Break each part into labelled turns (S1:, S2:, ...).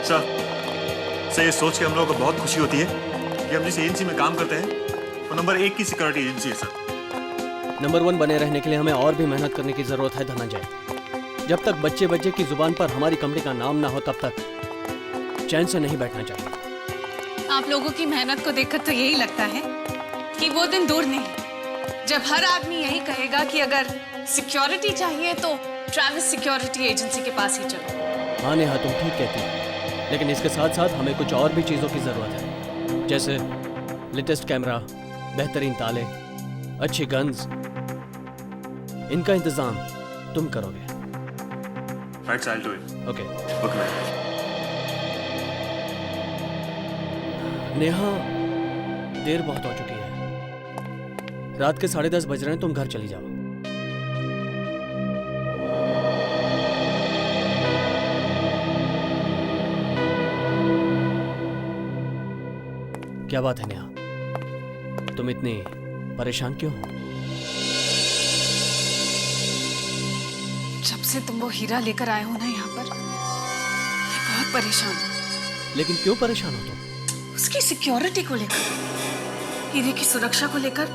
S1: Sir ये सोच के हम लोगों को बहुत खुशी होती है कि हम जिस एजेंसी में काम करते हैं वो नंबर 1 की सिक्योरिटी एजेंसी है सर।
S2: नंबर 1 बने रहने के लिए हमें और भी मेहनत करने की जरूरत है धनंजय। जब तक बच्चे बच्चे की जुबान पर हमारी कंपनी का नाम ना हो तब तक चैन से नहीं बैठना चाहिए।
S3: आप लोगों की मेहनत को देखकर तो यही लगता है कि वो दिन दूर नहीं जब हर आदमी यही कहेगा कि अगर सिक्योरिटी चाहिए तो ट्रैविस सिक्योरिटी एजेंसी के पास ही चलो।
S2: हाँ नेहा, तुम ठीक कहती हो, लेकिन इसके साथ साथ हमें कुछ और भी चीजों की जरूरत है, जैसे लेटेस्ट कैमरा, बेहतरीन ताले, अच्छी गन्स। इनका इंतजाम तुम करोगे।
S1: Right, I'll do it.
S2: Okay.
S1: Okay.
S2: Neha, देर बहुत हो चुकी है, रात के 10:30 बज रहे हैं, तुम घर चली जाओ। क्या बात है नेहा, तुम इतनी परेशान क्यों हो?
S3: जब से तुम वो हीरा लेकर आए हो ना यहाँ पर, मैं बहुत परेशान हूँ।
S2: लेकिन क्यों परेशान हो तुम?
S3: उसकी सिक्योरिटी को लेकर, हीरे की सुरक्षा को लेकर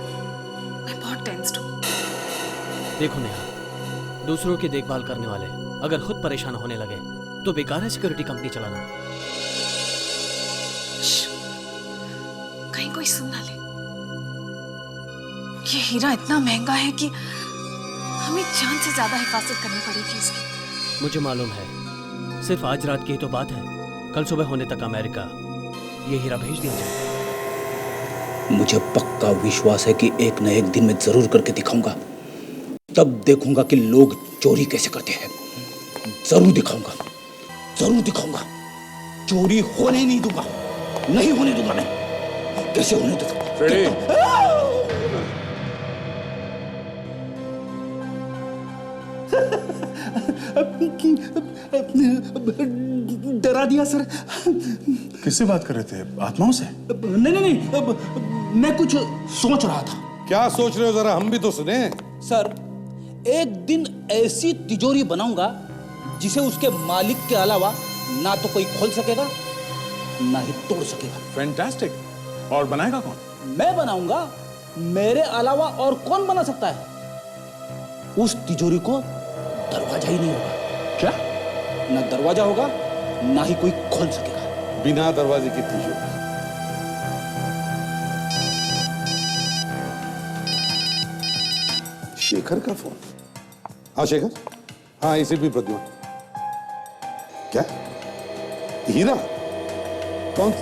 S3: मैं बहुत टेंस्ड हूँ।
S2: देखो नेहा, दूसरों की देखभाल करने वाले अगर खुद परेशान होने लगे तो बेकार है सिक्योरिटी कंपनी चलाना।
S3: कहीं कोई सुन ना ले। ये हीरा इतना महंगा है कि हमें जान से ज्यादा हिफाजत करनी पड़ेगी इसकी।
S2: मुझे मालूम है, सिर्फ आज रात की ही तो बात है, कल सुबह होने तक अमेरिका ये हीरा भेज दिया जाए।
S4: मुझे पक्का विश्वास है कि एक न एक दिन मैं जरूर करके दिखाऊंगा। तब देखूंगा कि लोग चोरी कैसे करते हैं। जरूर दिखाऊंगा, जरूर दिखाऊंगा। चोरी होने नहीं दूंगा, नहीं होने दूंगा मैं। कैसे होने दूंगा?
S5: फ्रेडी,
S4: डरा दिया सर।
S5: किससे बात कर रहे थे? आत्माओं से?
S4: नहीं, मैं कुछ सोच रहा था।
S5: क्या सोच रहे हो, जरा हम भी तो सुने।
S4: सर, एक दिन ऐसी तिजोरी बनाऊंगा जिसे उसके मालिक के अलावा ना तो कोई खोल सकेगा ना ही तोड़ सकेगा।
S5: फैंटास्टिक। और बनाएगा कौन?
S4: मैं बनाऊंगा। मेरे अलावा और कौन बना सकता है? उस तिजोरी को दरवाजा ही नहीं होगा।
S5: क्या?
S4: ना दरवाजा होगा ना ही कोई खोल सकेगा।
S5: बिना दरवाजे की तिजोरी। शेखर का फोन। हाँ शेखर, हाँ इसे भी प्रद्युमन। क्या? हीरा? कौन?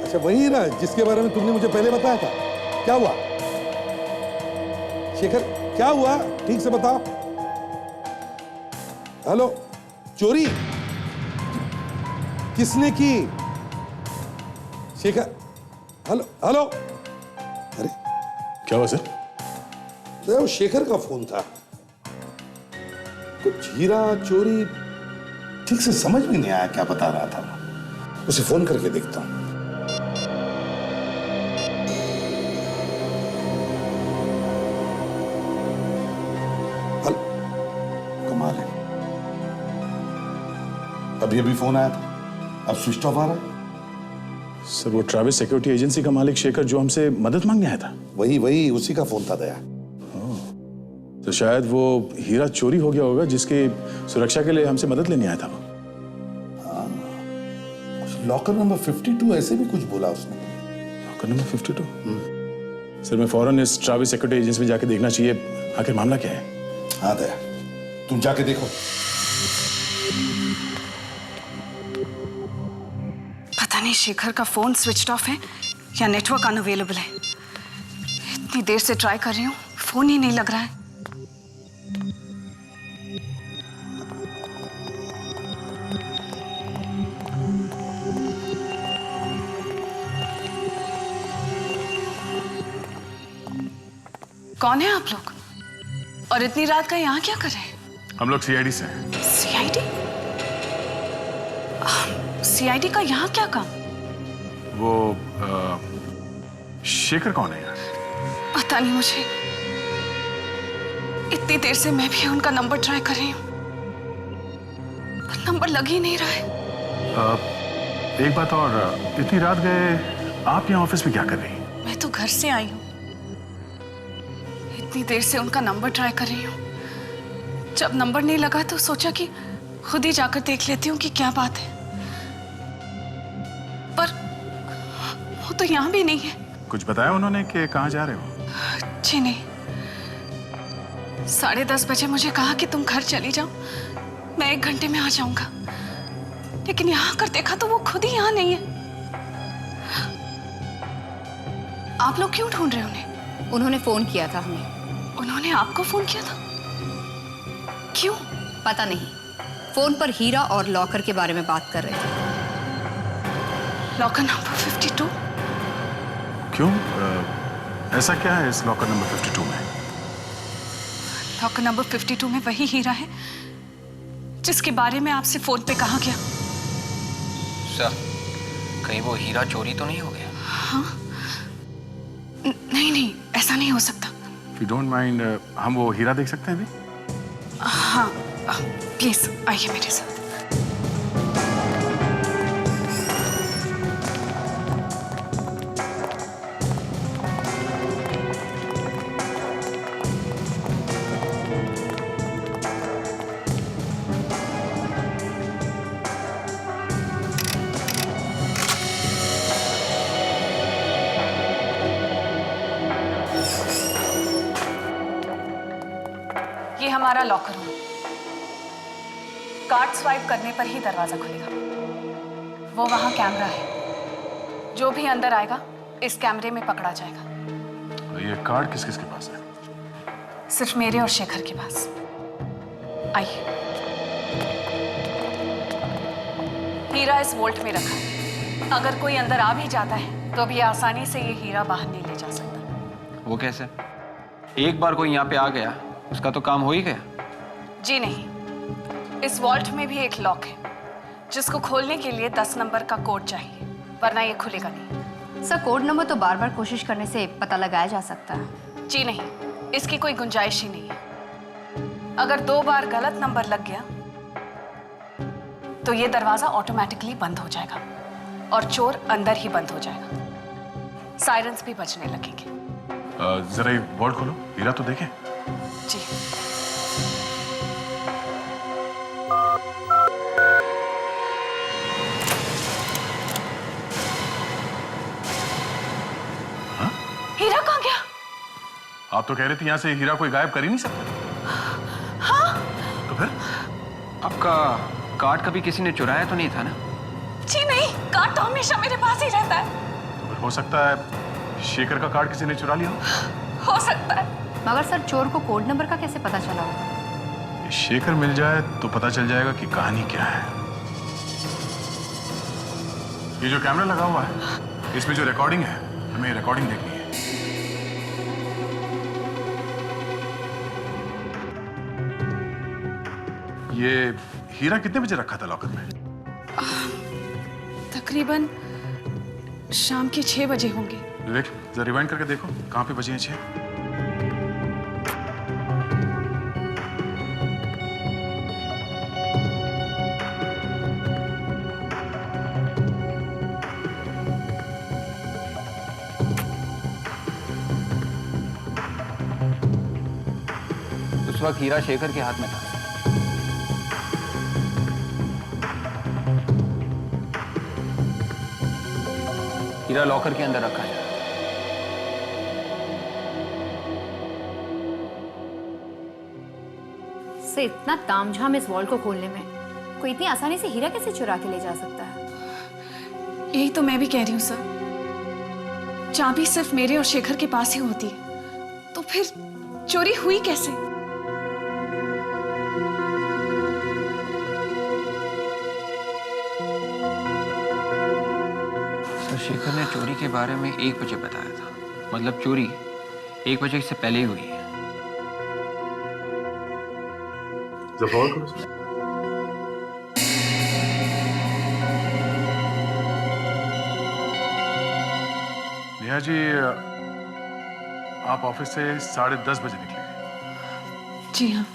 S5: अच्छा वही हीरा जिसके बारे में तुमने मुझे पहले बताया था। क्या हुआ शेखर, क्या हुआ? ठीक से बताओ। हेलो, चोरी किसने की? Shekhar, hello hello. अरे क्या हुआ सर? वो शेखर का फोन था। कुछ हीरा चोरी ठीक से समझ में नहीं आया क्या बता रहा था। उसे फोन करके देखता हूं। हेलो, कमाल है, अभी अभी फोन आया था, अब स्विच ऑफ आ रहा है।
S6: सर वो ट्रैविस सिक्योरिटी एजेंसी का मालिक शेखर जो हमसे मदद मांगने आया था।
S5: वही उसी का फोन था दया।
S6: तो शायद वो हीरा चोरी हो गया होगा जिसकी सुरक्षा के लिए हमसे मदद लेने आया था वो।
S5: लॉकर नंबर 52 ऐसे भी कुछ बोला उसने।
S6: Locker number 52? सर मैं फौरन इस ट्रैविस सिक्योरिटी एजेंसी में जाके देखना चाहिए, आखिर मामला क्या है।
S5: हाँ दया, तुम जाके देखो।
S3: पता नहीं शेखर का फोन स्विच ऑफ है या नेटवर्क अनअवेलेबल है। इतनी देर से ट्राई कर रही हूँ, फोन ही नहीं लग रहा है। कौन है आप लोग? और इतनी रात का यहाँ क्या कर रहे हैं?
S1: हम लोग सीआईडी से हैं।
S3: सीआईडी? सीआईडी का यहाँ क्या काम?
S1: वो शेखर कौन है यार?
S3: पता नहीं मुझे। इतनी देर से मैं भी उनका नंबर ट्राई कर रही हूँ पर नंबर लग ही नहीं रहा है।
S6: एक बात और, इतनी रात गए आप यहाँ ऑफिस में क्या कर रही हैं?
S3: मैं तो घर से आई हूँ। इतनी देर से उनका नंबर ट्राई कर रही हूँ। जब नंबर नहीं लगा तो सोचा कि खुद ही जाकर देख लेती हूँ कि क्या बात है। पर वो तो यहाँ भी नहीं है।
S6: कुछ बताया उन्होंने कि कहाँ जा रहे हो?
S3: जी नहीं। 10:30 बजे मुझे कहा कि तुम घर चली जाओ, मैं 1 घंटे में आ जाऊंगा। लेकिन यहाँ आकर देखा तो वो खुद ही यहाँ नहीं है। आप लोग क्यों ढूंढ रहे हो उन्हें?
S7: उन्होंने फोन किया था हमें।
S3: उन्होंने आपको फोन किया था? क्यों?
S7: पता नहीं, फोन पर हीरा और लॉकर के बारे में बात कर रहे थे।
S3: Locker number 52?
S6: क्यों? ऐसा क्या है इस लॉकर नंबर 52 में?
S3: लॉकर नंबर 52 में वही हीरा है जिसके बारे में आपसे फोन पे कहा गया।
S2: सर, कहीं वो हीरा चोरी तो नहीं हो गया?
S3: हाँ? नहीं, ऐसा नहीं हो सकता।
S6: If you don't mind, हम वो हीरा देख सकते हैं अभी?
S3: हाँ, प्लीज आइए मेरे साथ। ये हमारा लॉकर रूम। कार्ड स्वाइप करने पर ही दरवाजा खुलेगा। वो वहां कैमरा है, जो भी अंदर आएगा इस कैमरे में पकड़ा जाएगा।
S6: ये कार्ड किस किस के पास है?
S3: सिर्फ मेरे और शेखर के पास। आइए। हीरा इस वोल्ट में रखा है। अगर कोई अंदर आ भी जाता है तो भी आसानी से ये हीरा बाहर नहीं ले जा सकता।
S8: वो कैसे? एक बार कोई यहाँ पे आ गया उसका तो काम हो ही गया।
S3: जी नहीं, इस वॉल्ट में भी एक लॉक है जिसको खोलने के लिए 10 नंबर का कोड चाहिए, वरना ये खुलेगा नहीं।
S7: सर, कोड नंबर तो बार बार कोशिश करने से पता लगाया जा सकता है।
S3: जी नहीं, इसकी कोई गुंजाइश ही नहीं है। अगर 2 बार गलत नंबर लग गया तो ये दरवाजा ऑटोमेटिकली बंद हो जाएगा और चोर अंदर ही बंद हो जाएगा। सायरन्स भी बजने लगेंगे।
S6: जरा ये वॉल्ट खोलो, हीरा तो देखें।
S3: जी।
S6: हाँ?
S3: हीरा कहाँ गया?
S6: आप तो कह रही थी यहाँ से हीरा कोई गायब कर ही नहीं सकता।
S3: हाँ?
S6: तो फिर?
S8: आपका कार्ड कभी किसी ने चुराया तो नहीं था ना?
S3: जी नहीं, कार्ड तो हमेशा मेरे पास ही रहता है।
S6: तो फिर हो सकता है शेखर का कार्ड किसी ने चुरा लिया
S3: हो सकता है।
S7: मगर सर, चोर को कोड नंबर का कैसे पता चला होगा?
S6: ये शेखर मिल जाए तो पता चल जाएगा कि कहानी क्या है। ये जो कैमरा लगा हुआ है, इसमें जो रिकॉर्डिंग है, हमें रिकॉर्डिंग देखनी है। ये हीरा कितने बजे रखा था लॉकर में?
S3: तकरीबन शाम के 6 बजे होंगे।
S6: विवेक, जरा रिवाइंड करके देखो कहाँ पे बजे हैं 6।
S8: उस वक्त हीरा शेखर के हाथ में था। हीरा लॉकर के अंदर रखा है।
S7: से इतना तामझाम इस वॉल्ट को खोलने में, कोई इतनी आसानी से हीरा कैसे चुरा के ले जा सकता है?
S3: यही तो मैं भी कह रही हूँ सर। चाबी सिर्फ मेरे और शेखर के पास ही होती है, तो फिर चोरी हुई कैसे?
S8: सर, शेखर ने चोरी के बारे में 1 बजे बताया था। मतलब चोरी 1 बजे से पहले ही हुई है।
S6: नेहा जी, आप ऑफिस से 10:30 बजे निकले।
S3: जी हाँ।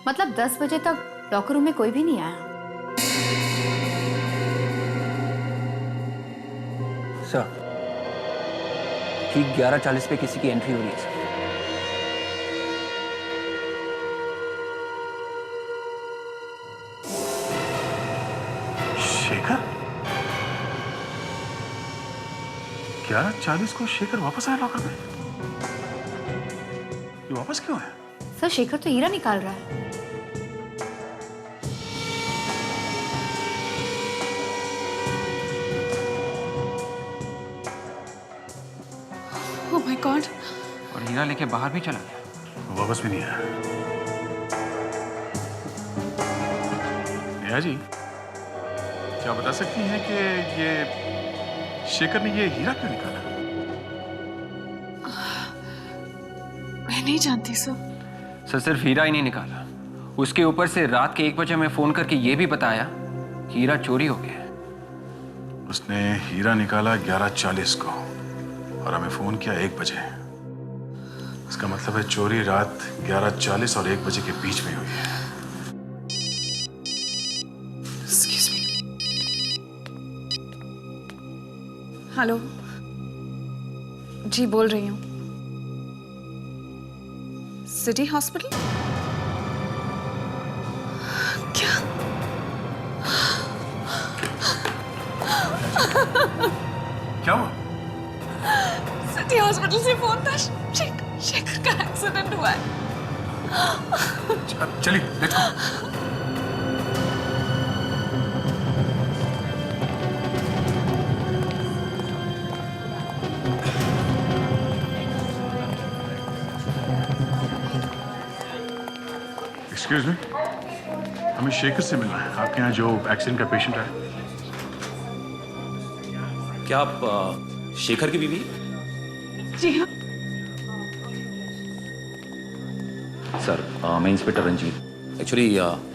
S7: मतलब 10 बजे तक लॉकर रूम में कोई भी नहीं आया?
S8: ठीक 11:40 पे किसी की एंट्री हो रही है सर।
S6: शेखर 11:40 को शेखर वापस आया लॉकर में। ये वापस क्यों है?
S7: सर शेखर तो हीरा निकाल रहा है।
S3: Oh my God.
S8: और हीरा लेके बाहर भी चला गया।
S6: वो वापस भी नहीं आया। नेहा जी, क्या बता सकती हैं कि ये शेखर ने ये हीरा क्यों निकाला?
S3: मैं नहीं जानती सर।
S8: सर सिर्फ हीरा ही नहीं निकाला, उसके ऊपर से रात के 1 बजे में फोन करके ये भी बताया कि हीरा चोरी हो गया।
S6: उसने हीरा निकाला 11:40 को और हमें फोन किया 1 बजे। इसका मतलब है चोरी रात 11:40 और 1 बजे के बीच में हुई है।
S3: Excuse me. हेलो जी, बोल रही हूँ। City hospital? क्या?
S6: क्या हुआ?
S3: सिटी हॉस्पिटल से फोन था। शेखर का एक्सीडेंट हुआ है।
S6: चलिए लेट्स गो। एक्सक्यूज मी, हमें शेखर से मिलना है। आपके यहाँ जो एक्सीडेंट का पेशेंट है।
S4: क्या आप शेखर की बीवी?
S3: जी हाँ।
S4: सर मैं इंस्पेक्टर रंजीत। एक्चुअली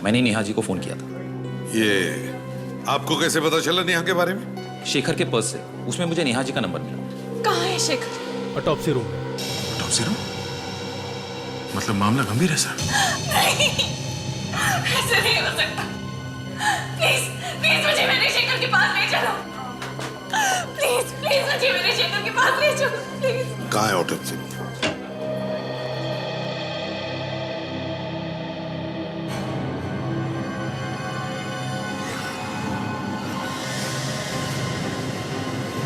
S4: मैंने नेहा जी को फोन किया था।
S5: ये आपको कैसे पता चला नेहा के बारे में?
S4: शेखर के पर्स से, उसमें मुझे नेहा जी का नंबर मिला।
S3: कहाँ है Shekhar?
S2: Autopsy room.
S6: Autopsy room? मतलब मामला गंभीर है सर।
S3: नहीं, ऐसे नहीं हो सकता। प्लीज प्लीज मुझे मेरे शेखर के पास ले चलो। प्लीज प्लीज मुझे मेरे शेखर के पास ले चलो प्लीज।
S5: कहाँ है ऑटोप्सी?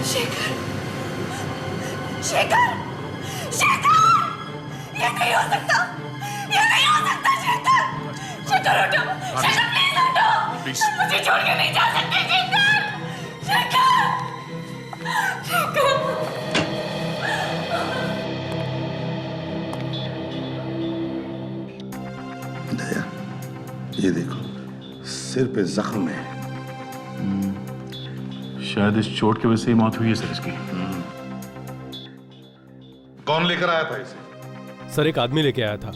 S3: शेखर, शेखर, शेखर! ये नहीं हो सकता, ये नहीं हो सकता शेखर! शेखर उठो, शेखर प्लीज उठो!
S6: प्लीज।
S3: मुझे छोड़ के नहीं जा सकते शेखर! शेखर! शेखर!
S5: दया, ये देखो, सिर पे जख्म है।
S6: शायद इस चोट की वजह से ही मौत हुई है सर इसकी।
S5: कौन लेकर आया था इसे?
S9: सर एक आदमी लेके आया था,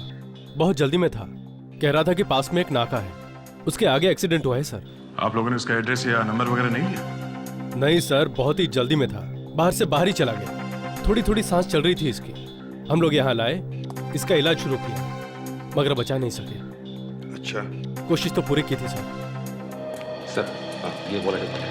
S9: बहुत जल्दी में था। कह रहा था कि पास में एक नाका है, उसके आगे एक्सीडेंट हुआ है सर।
S6: आप लोगों ने उसका एड्रेस या नंबर वगैरह नहीं लिया?
S9: नहीं सर, बहुत ही जल्दी में था, बाहर से बाहर ही चला गया। थोड़ी थोड़ी सांस चल रही थी इसकी। हम लोग यहाँ लाए, इसका इलाज शुरू किया, मगर बचा नहीं सके।
S5: अच्छा,
S9: कोशिश तो पूरी की थी सर।
S4: सर ये बोला जाता है।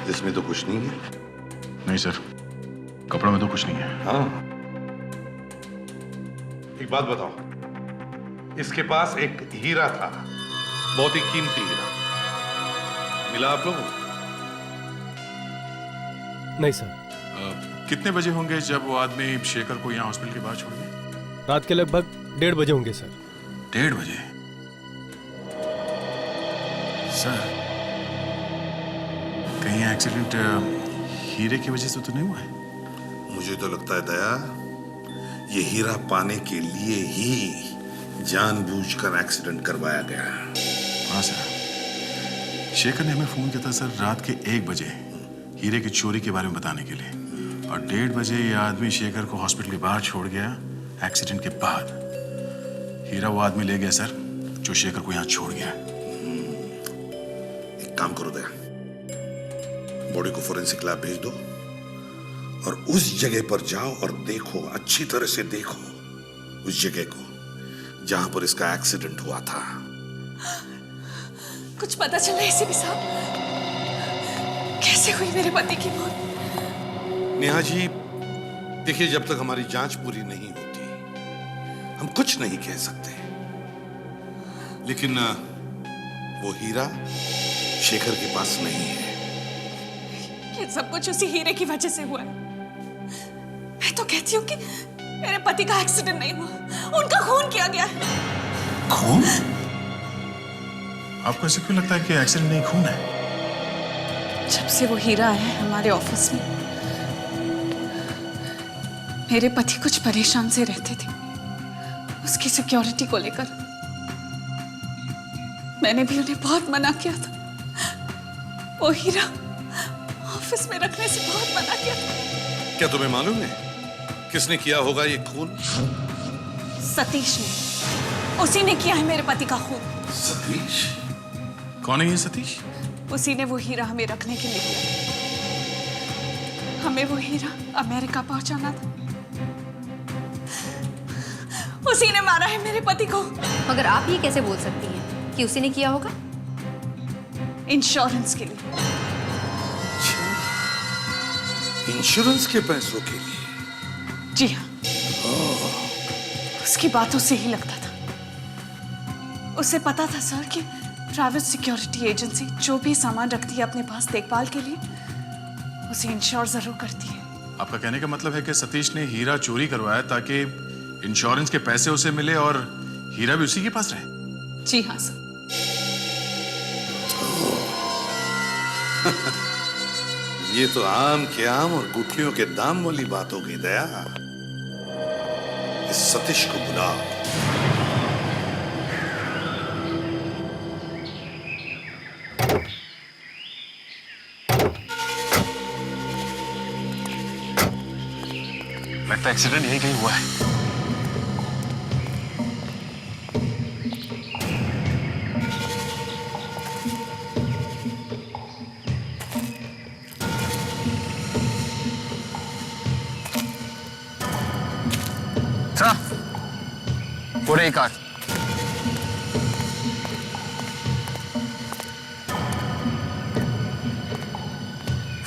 S5: इसमें तो कुछ नहीं है।
S6: नहीं सर, कपड़ों में तो कुछ नहीं है।
S5: हाँ, एक बात बताओ, इसके पास एक हीरा था, बहुत ही कीमती हीरा, मिला आप लोगों को?
S9: नहीं सर।
S6: कितने बजे होंगे जब वो आदमी शेखर को यहाँ हॉस्पिटल के बाहर छोड़ गया?
S9: रात के लगभग 1:30 बजे होंगे सर।
S6: 1:30 बजे? सर कहीं एक्सीडेंट हीरे की वजह से तो नहीं हुआ है?
S5: मुझे तो लगता है दया, ये हीरा पाने के लिए ही जानबूझकर एक्सीडेंट करवाया गया।
S6: हाँ सर, शेखर ने हमें फोन किया था सर रात के 1 बजे हीरे की चोरी के बारे में बताने के लिए, और 1:30 बजे ये आदमी शेखर को हॉस्पिटल के बाहर छोड़ गया एक्सीडेंट के बाद। हीरा वो आदमी ले गया सर जो शेखर को यहाँ छोड़ गया।
S5: एक काम करो दया, बॉडी को फोरेंसिक लैब भेज दो और उस जगह पर जाओ और देखो, अच्छी तरह से देखो उस जगह को जहां पर इसका एक्सीडेंट हुआ था।
S3: कुछ पता चला एसीपी साहब, कैसे हुई मेरे पति की मौत?
S5: नेहा जी, देखिए, जब तक हमारी जांच पूरी नहीं होती हम कुछ नहीं कह सकते, लेकिन वो हीरा शेखर के पास नहीं है।
S3: ये सब कुछ उसी हीरे की वजह से हुआ है। मैं तो कहती हूँ कि मेरे पति का एक्सीडेंट नहीं हुआ, उनका खून किया गया है।
S6: खून? आपको ऐसे क्यों लगता है कि एक्सीडेंट नहीं, खून है?
S3: जब से वो हीरा आया है हमारे ऑफिस में, मेरे पति कुछ परेशान से रहते थे उसकी सिक्योरिटी को लेकर। मैंने भी उन्हें बहुत मना किया था, वो हीरा ऑफिस में रखने से बहुत मना किया था।
S5: क्या तुम्हें मालूम है किसने किया होगा ये खून?
S3: सतीश ने, उसी ने किया है मेरे पति का खून।
S5: सतीश?
S6: कौन है ये सतीश?
S3: उसी ने वो हीरा हमें रखने के लिए दिया। हमें वो हीरा अमेरिका पहुंचाना था, उसी ने मारा है मेरे पति को।
S7: मगर आप ये कैसे बोल सकती हैं कि उसी ने किया होगा?
S3: इंश्योरेंस के लिए।
S5: इंश्योरेंस के पैसों के लिए?
S3: जी हाँ, उसकी बातों से ही लगता था। उसे पता था सर कि ट्रैवल सिक्योरिटी एजेंसी जो भी सामान रखती है अपने पास देखभाल के लिए, उसे इंश्योर जरूर करती है।
S6: आपका कहने का मतलब है कि सतीश ने हीरा चोरी करवाया ताकि इंश्योरेंस के पैसे उसे मिले और हीरा भी उसी के पास रहे?
S3: जी हाँ सर।
S5: ये तो आम के आम और गुठलियों के दाम वाली बात हो गई दया। इस सतीश को बुलाओ।
S6: लगता है एक्सीडेंट यहीं कहीं हुआ है।
S8: पूरे कार।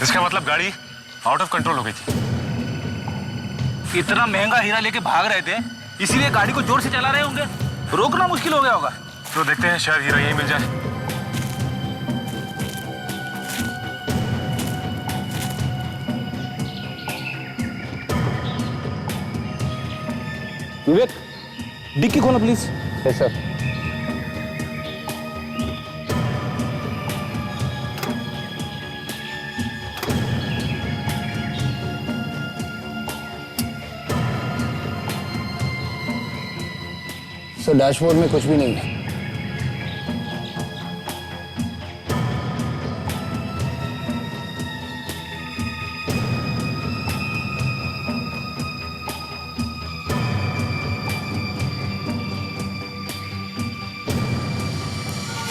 S6: इसका मतलब गाड़ी आउट ऑफ कंट्रोल हो गई थी।
S10: इतना महंगा हीरा लेके भाग रहे थे, इसीलिए गाड़ी को जोर से चला रहे होंगे, रोकना मुश्किल हो गया होगा।
S6: तो देखते हैं, शायद हीरा यहीं मिल जाए।
S10: विवेक, डिक्की खोलो please.
S8: Yes sir.
S2: Sir, dashboard में कुछ भी नहीं है।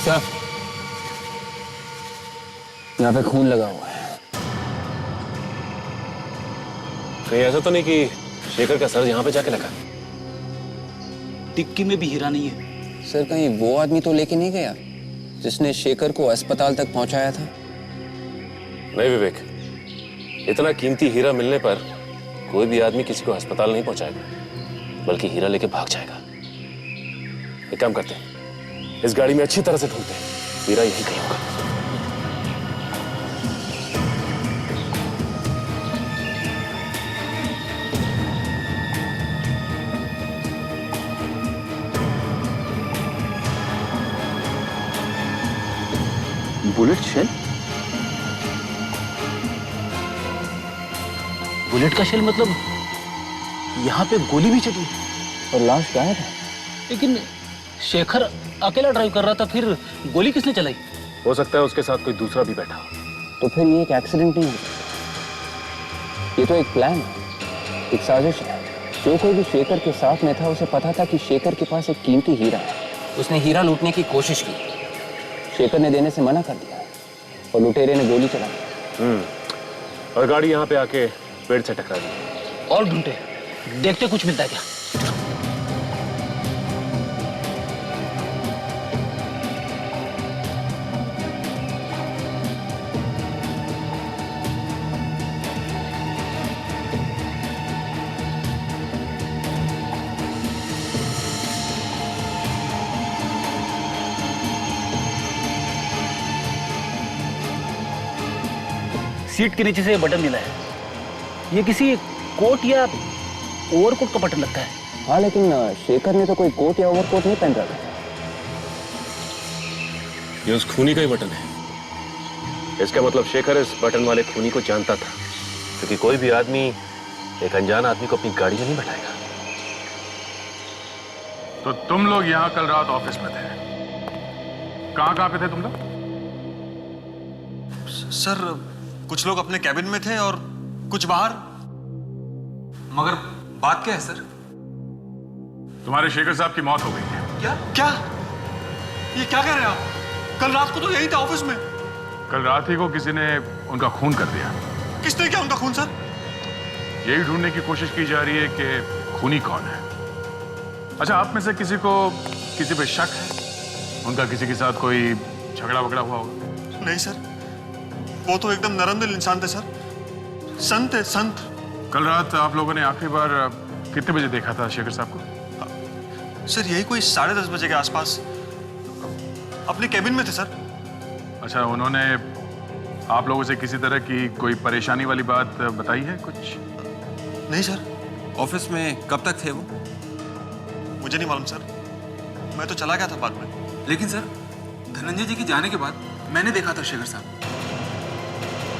S2: सर, यहाँ पे खून लगा हुआ है।
S10: कहीं ऐसा तो नहीं कि शेखर का सर यहाँ पे जाके लगा?
S4: टिक्की में भी हीरा नहीं है।
S2: सर, कहीं वो आदमी तो लेके नहीं गया जिसने शेखर को अस्पताल तक पहुंचाया था?
S10: नहीं विवेक, इतना कीमती हीरा मिलने पर कोई भी आदमी किसी को अस्पताल नहीं पहुंचाएगा, बल्कि हीरा लेके भाग जाएगा। एक काम करते हैं, इस गाड़ी में अच्छी तरह से ढूंढते हैं, हीरा यही कहीं होगा।
S4: Bullet shell? बुलेट का शेल मतलब यहाँ पे गोली भी चली और लाश गायब है। लेकिन शेखर अकेला ड्राइव कर रहा था, फिर गोली किसने चलाई?
S10: हो सकता है उसके साथ कोई दूसरा भी बैठा हो।
S2: तो फिर ये एक एक्सीडेंट नहीं है, ये तो एक प्लान है, एक साजिश है। जो कोई भी शेखर के साथ में था उसे पता था कि शेखर के पास एक कीमती हीरा है। उसने हीरा लूटने की कोशिश की, शेखर ने देने से मना कर दिया और लुटेरे ने गोली चला दी।
S10: और गाड़ी यहाँ पे आके पेड़ से टकरा दी।
S4: और ढूंढे, देखते कुछ मिलता है क्या? सीट के नीचे से ये बटन मिला है, ये किसी कोट या ओवरकोट का बटन लगता है।
S8: हाँ, लेकिन शेखर ने तो कोई कोट या ओवरकोट नहीं पहन रखा।
S10: ये उस खूनी का ही बटन है। इसका मतलब शेखर इस बटन वाले खूनी को जानता था, क्योंकि कोई भी आदमी एक अनजान आदमी को अपनी गाड़ी में नहीं बैठाएगा।
S6: तो तुम लोग यहाँ कल रात ऑफिस में थे, कहाँ पे थे तुम लोग?
S1: सर कुछ लोग अपने कैबिन में थे और कुछ बाहर।
S11: मगर बात क्या है सर?
S6: तुम्हारे शेखर साहब की मौत हो गई है।
S1: क्या क्या ये क्या कह रहे हैं आप? कल रात को तो यही था ऑफिस में।
S6: कल रात ही को किसी ने उनका खून कर दिया।
S1: किसने किया उनका खून सर?
S6: यही ढूंढने की कोशिश की जा रही है कि खूनी कौन है। अच्छा, आप में से किसी को किसी पे शक है? उनका किसी के साथ कोई झगड़ा वगड़ा हुआ होगा?
S1: नहीं सर, वो तो एकदम नरम दिल इंसान थे सर, संत है संत।
S6: कल रात आप लोगों ने आखिरी बार कितने बजे देखा था शेखर साहब को?
S1: सर यही कोई 10:30 बजे के आसपास अपने कैबिन में थे सर।
S6: अच्छा, उन्होंने आप लोगों से किसी तरह की कोई परेशानी वाली बात बताई है कुछ?
S1: नहीं सर।
S11: ऑफिस में कब तक थे वो?
S1: मुझे नहीं मालूम सर, मैं तो चला गया था बाद में।
S11: लेकिन सर, धनंजय जी के जाने के बाद मैंने देखा था शेखर साहब।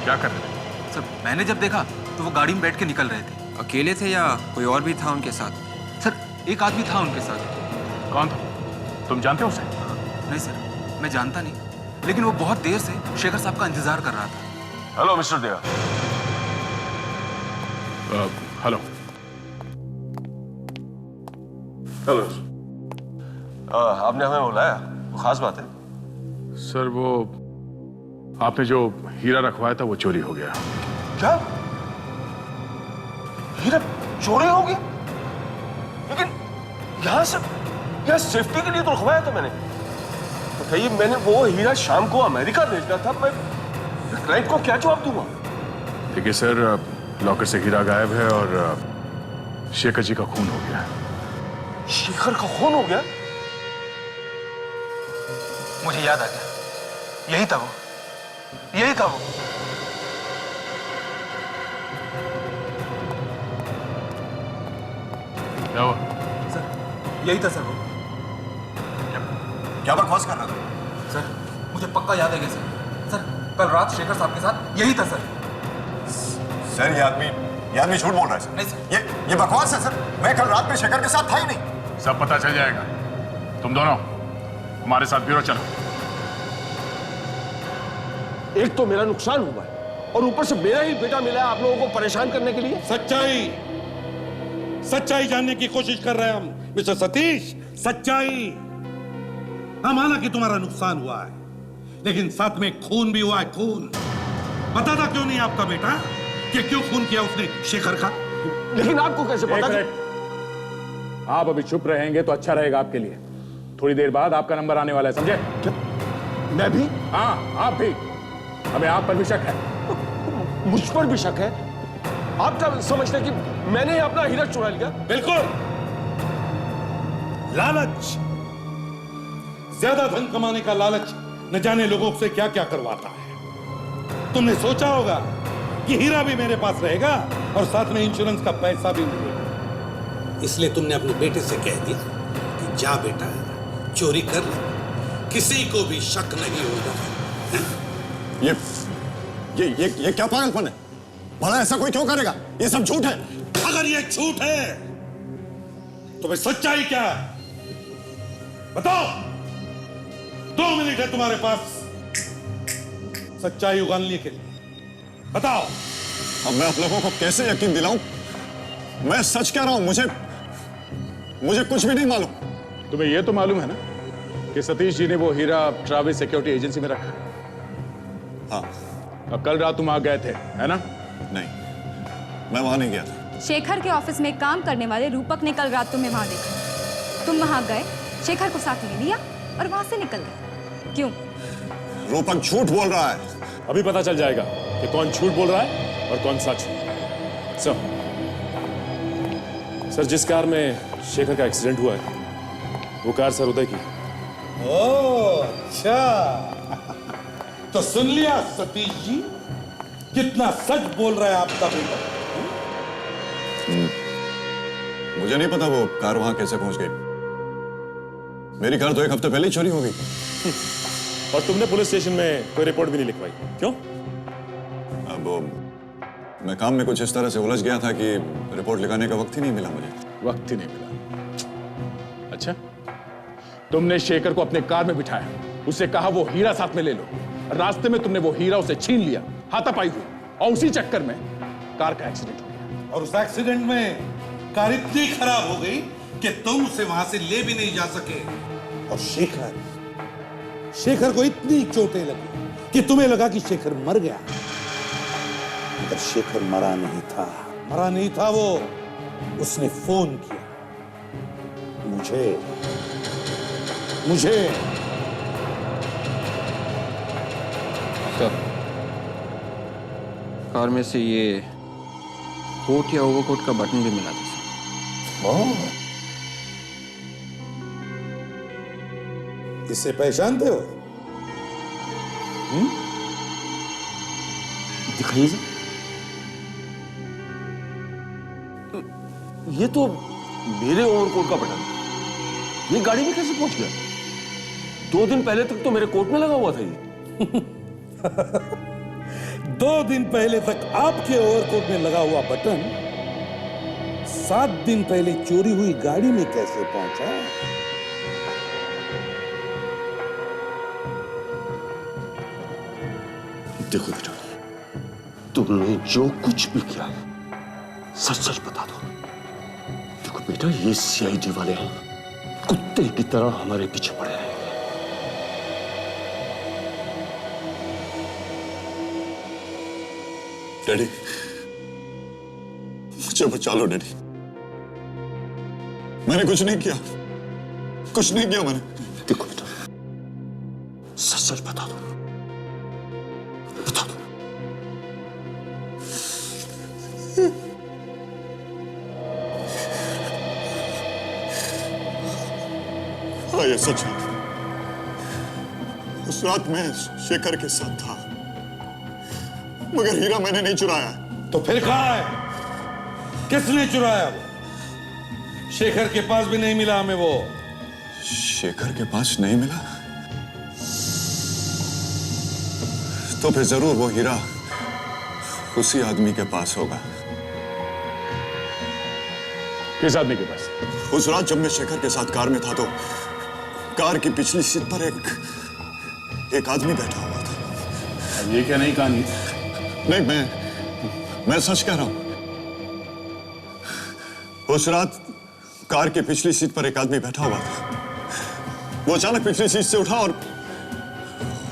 S6: क्या कर रहे थे?
S11: सर मैंने जब देखा तो वो गाड़ी में बैठ के निकल रहे थे। अकेले थे या कोई और भी था उनके साथ? सर एक आदमी था उनके साथ।
S6: कौन था? तुम जानते हो उसे?
S11: नहीं सर, मैं जानता नहीं, लेकिन वो बहुत देर से शेखर साहब का इंतजार कर रहा था।
S6: हेलो मिस्टर देवा। Hello
S10: hello. आपने हमें बुलाया, वो खास बात है?
S6: सर, वो आपने जो हीरा रखवाया था वो चोरी हो गया।
S10: क्या? हीरा चोरी हो गया? लेकिन यहाँ सेफ्टी के लिए तो रखवाया था मैंने। बताइए, मैंने वो हीरा शाम को अमेरिका भेजना था, मैं क्लाइंट को क्या जवाब दूंगा?
S6: देखिए सर, लॉकर से हीरा गायब है और शेखर जी का खून हो गया।
S10: शेखर का खून हो गया?
S11: मुझे याद आ गया, यही था वो, यही था वो।
S6: क्या हुआ?
S11: सर यही था सर वो।
S10: क्या बकवास कर रहा था?
S11: सर मुझे पक्का याद है सर। सर कल रात शेखर साहब के साथ यही था सर।
S10: सर ये आदमी झूठ बोल रहा है सर।
S11: नहीं सर,
S10: ये बकवास है सर। मैं कल रात में शेखर के साथ था ही नहीं।
S6: सब पता चल जाएगा। तुम दोनों हमारे साथ ब्यूरो चलो।
S10: एक तो मेरा नुकसान हुआ है और ऊपर से मेरा ही बेटा मिला है आप लोगों को परेशान करने के लिए।
S5: सच्चाई जानने की कोशिश कर रहे हैं हम मिस्टर सतीश। सच्चाई। हाँ, माना कि तुम्हारा नुकसान हुआ है, लेकिन साथ में खून भी हुआ है। खून पता था क्यों नहीं आपका बेटा कि क्यों खून किया उसने शेखर का?
S10: लेकिन आपको कैसे पता?
S12: आप अभी चुप रहेंगे तो अच्छा रहेगा आपके लिए। थोड़ी देर बाद आपका नंबर आने वाला है, समझे?
S10: मैं भी?
S12: हाँ, आप भी। हमें आप पर भी शक है।
S10: मुझ पर भी शक है? आप क्या समझते हैं कि मैंने अपना हीरा चुरा लिया?
S5: बिल्कुल। लालच, ज्यादा धन कमाने का लालच न जाने लोगों से क्या क्या करवाता है। तुमने सोचा होगा कि हीरा भी मेरे पास रहेगा और साथ में इंश्योरेंस का पैसा भी मिलेगा, इसलिए तुमने अपने बेटे से कह दिया कि जा बेटा, चोरी कर ले, किसी को भी शक नहीं होगा।
S10: ये क्या पागलपन है? भला ऐसा कोई क्यों करेगा? ये सब झूठ है।
S5: अगर ये झूठ है तो भाई सच्चाई क्या है? बताओ। 2 मिनट है तुम्हारे पास सच्चाई उगलने के लिए। बताओ।
S10: अब मैं आप लोगों को कैसे यकीन दिलाऊं? मैं सच कह रहा हूं, मुझे कुछ भी नहीं मालूम।
S12: तुम्हें यह तो मालूम है ना कि सतीश जी ने वो हीरा ट्रैवल्स सिक्योरिटी एजेंसी में रखा?
S10: हाँ।
S12: अब कल रात तुम आ गए थे, है ना?
S10: नहीं, मैं वहां नहीं गया था।
S7: शेखर के ऑफिस में काम करने वाले रूपक ने कल रात तुम्हें वहां देखा। तुम वहां गए, शेखर को साथ ले लिया और वहां से निकल गए। क्यों?
S10: रूपक झूठ बोल रहा है।
S12: अभी पता चल जाएगा कि कौन झूठ बोल रहा है और कौन सच। सर, जिस कार में शेखर का एक्सीडेंट हुआ है वो कार सर उदय की।
S5: ओह, अच्छा। तो सुन लिया सतीश जी कितना सच बोल रहा है आपका बेटा?
S13: मुझे नहीं पता वो कार वहां कैसे पहुंच गई। मेरी कार तो 1 हफ्ते पहले ही चोरी हो गई।
S6: और तुमने पुलिस स्टेशन में कोई रिपोर्ट भी नहीं लिखवाई, क्यों?
S13: अब मैं काम में कुछ इस तरह से उलझ गया था कि रिपोर्ट लिखाने का वक्त ही नहीं मिला मुझे।
S12: वक्त ही नहीं मिला? अच्छा, तुमने शेखर को अपने कार में बिठाया, उससे कहा वो हीरा साथ में ले लो, रास्ते में तुमने वो हीरा उसे छीन लिया, हाथापाई हुई, और उसी चक्कर में कार का एक्सीडेंट हो गया।
S5: और उस एक्सीडेंट में कार इतनी खराब हो गई कि तुम उसे वहां से ले भी नहीं जा सके। और शेखर को इतनी चोटें लगी कि तुम्हें लगा कि शेखर मर गया, मगर शेखर मरा नहीं था वो। उसने फोन किया मुझे।
S8: सर, कार में से ये कोट या ओवरकोट का बटन भी मिला था सर।
S5: इससे पहचानते हो?
S14: दिखाइए सर। ये तो मेरे ओवरकोट का बटन, ये गाड़ी में कैसे पहुंच गया? 2 दिन पहले तक तो मेरे कोट में लगा हुआ था ये।
S5: 2 दिन पहले तक आपके ओवरकोट में लगा हुआ बटन 7 दिन पहले चोरी हुई गाड़ी में कैसे पहुंचा?
S14: देखो बेटा, तुमने जो कुछ भी किया सच सच बता दो। देखो बेटा, ये सीआईडी वाले कुत्ते की तरह हमारे पीछे पड़े हैं।
S13: डैडी, मुझे बचा लो डैडी। मैंने कुछ नहीं किया मैंने।
S14: देखो बेटा, सच सच बता दो।
S13: हाँ, ये सच है। उस रात मैं शेखर के साथ था, मगर हीरा मैंने नहीं चुराया।
S5: तो फिर कहाँ है? किसने चुराया? वो शेखर के पास भी नहीं मिला हमें। वो
S13: शेखर के पास नहीं मिला तो फिर जरूर वो हीरा उसी आदमी के पास होगा।
S12: किस आदमी के पास?
S13: उस रात जब मैं शेखर के साथ कार में था तो कार की पिछली सीट पर एक आदमी बैठा हुआ था।
S12: ये क्या नई कहानी?
S13: नहीं, मैं सच कह रहा हूं। उस रात कार की पिछली सीट पर एक आदमी बैठा हुआ था। वो अचानक पिछली सीट से उठा और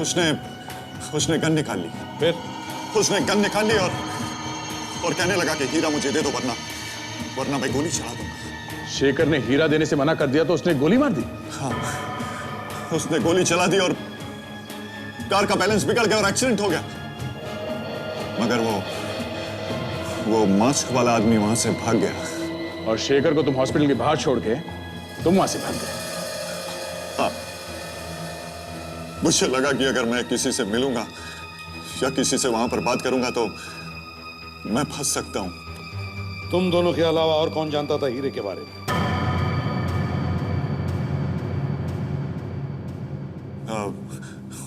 S13: उसने गन निकाल ली।
S5: फिर
S13: उसने गन निकाल ली और कहने लगा कि हीरा मुझे दे दो, वरना मैं गोली चला दूंगा।
S12: शेखर ने हीरा देने से मना कर दिया तो उसने गोली मार दी?
S13: हाँ, उसने गोली चला दी और कार का बैलेंस बिगड़ गया और एक्सीडेंट हो गया। मगर वो मास्क वाला आदमी वहां से भाग गया।
S12: और शेखर को तुम हॉस्पिटल के बाहर छोड़ के तुम वहां से भाग गए?
S13: हाँ, मुझे लगा कि अगर मैं किसी से मिलूंगा या किसी से वहां पर बात करूंगा तो मैं फंस सकता हूं।
S5: तुम दोनों के अलावा और कौन जानता था हीरे के बारे में?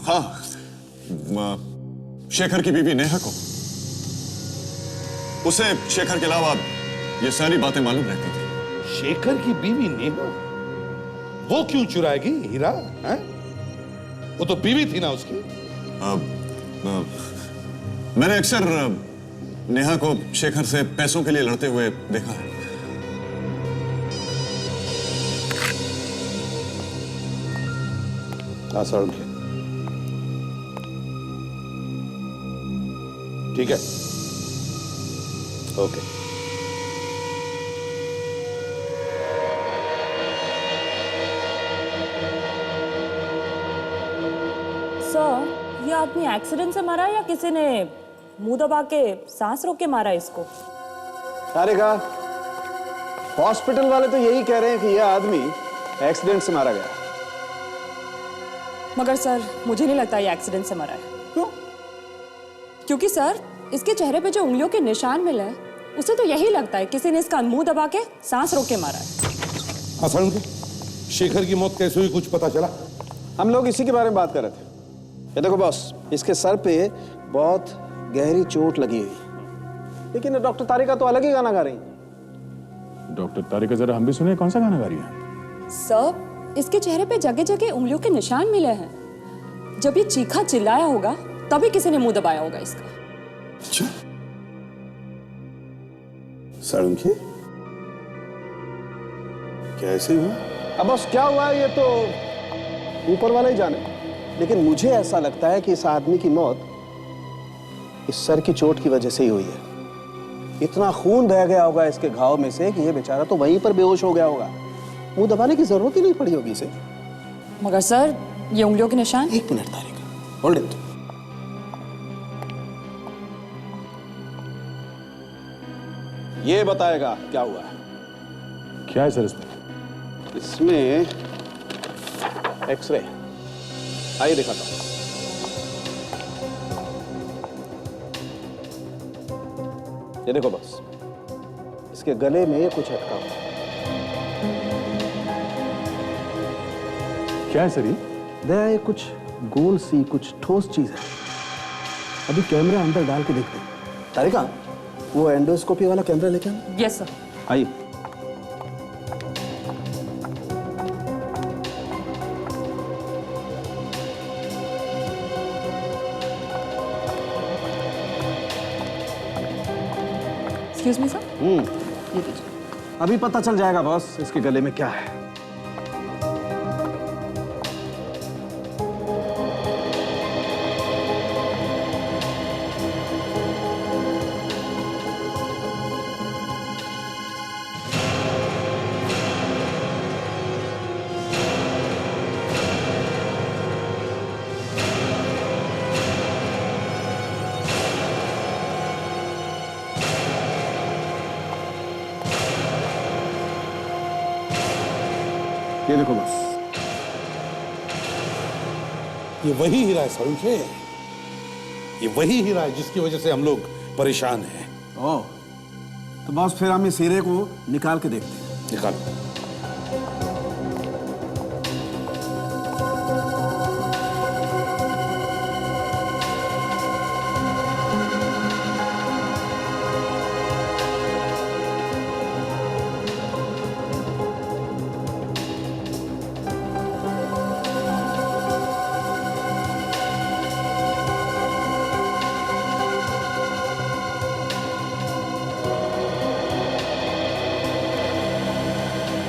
S13: हाँ, शेखर की बीवी नेहा को। उसे शेखर के अलावा ये सारी बातें मालूम रहती थी।
S5: शेखर की बीवी नेहा? वो क्यों चुराएगी हीरा? हैं? वो तो बीवी थी ना उसकी।
S13: मैंने अक्सर नेहा को शेखर से पैसों के लिए लड़ते हुए देखा है।
S5: ठीक है, ओके।
S15: सर, ये आदमी एक्सीडेंट से मरा या किसी ने मुंह दबा के सांस रोक के मारा इसको?
S16: अरे का हॉस्पिटल वाले तो यही कह रहे हैं कि यह आदमी एक्सीडेंट से मारा गया।
S15: मगर सर, मुझे नहीं लगता ये एक्सीडेंट से मरा है।
S16: क्यों?
S15: क्योंकि सर, इसके चेहरे पे जो उंगलियों के निशान मिले हैं, उसे तो यही लगता है किसी ने इसका मुंह दबा के सांस रोक के मारा है।
S5: हाँ सर, उनके शेखर की मौत कैसे हुई कुछ पता चला?
S16: हम लोग इसी के बारे में बात कर रहे थे। ये देखो बॉस, इसके सर पे बहुत गहरी चोट लगी हुई, लेकिन डॉक्टर तारिका तो अलग ही गाना गा रही।
S12: डॉक्टर तारिका, जरा हम भी सुने कौन सा गाना गा रही है?
S15: सर, इसके चेहरे पे जगह जगह उंगलियों के निशान मिले हैं। जब ये चीखा चिल्लाया होगा तभी किसी ने मुंह दबाया होगा इसका।
S5: अच्छा, सड़ुंखे कैसे हुआ?
S16: अब बस क्या हुआ ये तो ऊपर वाला ही जाने, लेकिन मुझे ऐसा लगता है कि इस आदमी की मौत इस सर की चोट की वजह से ही हुई है। इतना खून बह गया होगा इसके घाव में से कि ये बेचारा तो वहीं पर बेहोश हो गया होगा। मुंह दबाने की जरूरत ही नहीं पड़ी होगी इसे।
S15: मगर सर, ये उंगलियों के निशान।
S16: एक मिनट तारिका, होल्ड इट। ये बताएगा क्या हुआ है।
S12: क्या है सर इसमें?
S16: इसमें एक्सरे, आइए दिखाता हूं। ये देखो बस, इसके गले में कुछ अटका हुआ है।
S12: क्या है सर ये?
S16: दया, ये कुछ गोल सी कुछ ठोस चीज है। अभी कैमरा अंदर डाल के देखते हैं। तारिका, वो एंडोस्कोपी वाला कैमरा लेके आना।
S15: Yes sir.
S16: आइए।
S15: Excuse me sir.
S16: ये लीजिए। अभी पता चल जाएगा बॉस इसके गले में क्या है। ये देखो बस,
S5: ये वही हीरा है सड़ुंखे, ये वही हीरा है जिसकी वजह से हम लोग परेशान हैं।
S16: ओह, तो बॉस फिर हम इस हीरे को निकाल के देखते हैं।
S5: निकालो।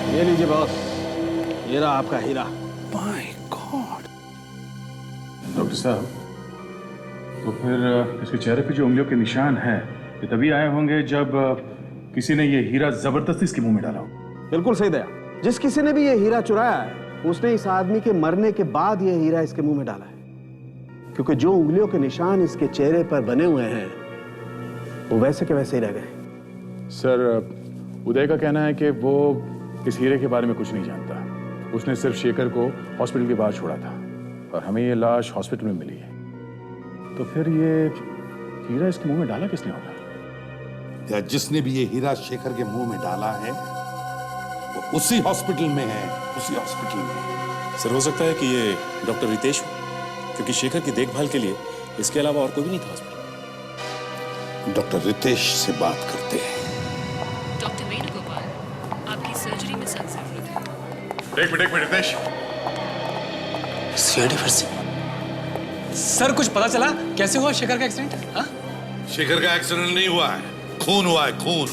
S16: ये लीजिए बॉस, ये रहा आपका हीरा।
S5: My God.
S12: डॉक्टर साहब, तो फिर इसके चेहरे पे जो उंगलियों के निशान हैं, ये तभी आए होंगे जब किसी ने ये हीरा जबरदस्ती इसके मुंह में डाला हो।
S16: बिल्कुल सही दया, जिस किसी ने भी ये हीरा चुराया है उसने इस आदमी के मरने के बाद ये हीरा इसके मुंह में डाला है, क्योंकि जो उंगलियों के निशान इसके चेहरे पर बने हुए हैं वो वैसे के वैसे ही रह गए।
S12: सर, उदय का कहना है कि वो इस हीरे के बारे में कुछ नहीं जानता। उसने सिर्फ शेखर को हॉस्पिटल के बाहर छोड़ा था और हमें ये लाश हॉस्पिटल में मिली है। तो फिर ये हीरा इसके मुंह में डाला किसने होगा?
S5: या जिसने भी ये हीरा शेखर के मुंह में डाला है वो उसी हॉस्पिटल में है, उसी हॉस्पिटल में।
S10: सर, हो सकता है कि ये डॉक्टर रितेश हो, क्योंकि शेखर की देखभाल के लिए इसके अलावा और कोई भी नहीं था हॉस्पिटल।
S5: डॉक्टर रितेश से बात करते हैं।
S17: डॉक्टर वेणुगोपाल, आपकी सर्जरी में सख्त जरूरत है।
S12: एक मिनट रितेश।
S11: सीआईडी फिर से। सर, कुछ पता चला कैसे हुआ शेखर का एक्सीडेंट? हाँ?
S5: शेखर का एक्सीडेंट नहीं हुआ है, खून हुआ है, खून।